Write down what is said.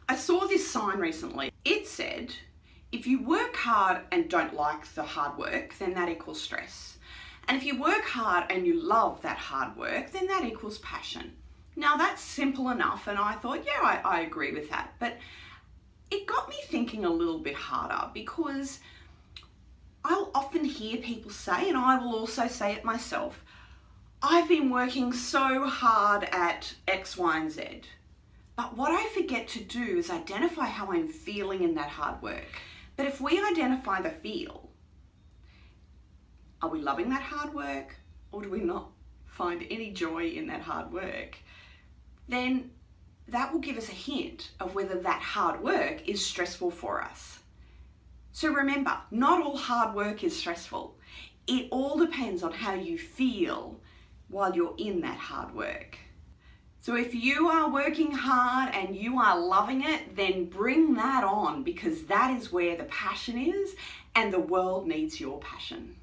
I saw this sign recently. It said, if you work hard and don't like the hard work, then that equals stress. And if you work hard and you love that hard work, then that equals passion. Now that's simple enough, and I thought, yeah, I agree with that. But it got me thinking a little bit harder, because I'll often hear people say, and I will also say it myself, I've been working so hard at X, Y, and Z. But what I forget to do is identify how I'm feeling in that hard work. But if we identify the feel, are we loving that hard work, or do we not find any joy in that hard work? Then that will give us a hint of whether that hard work is stressful for us. So remember, not all hard work is stressful. It all depends on how you feel while you're in that hard work. So if you are working hard and you are loving it, then bring that on, because that is where the passion is, and the world needs your passion.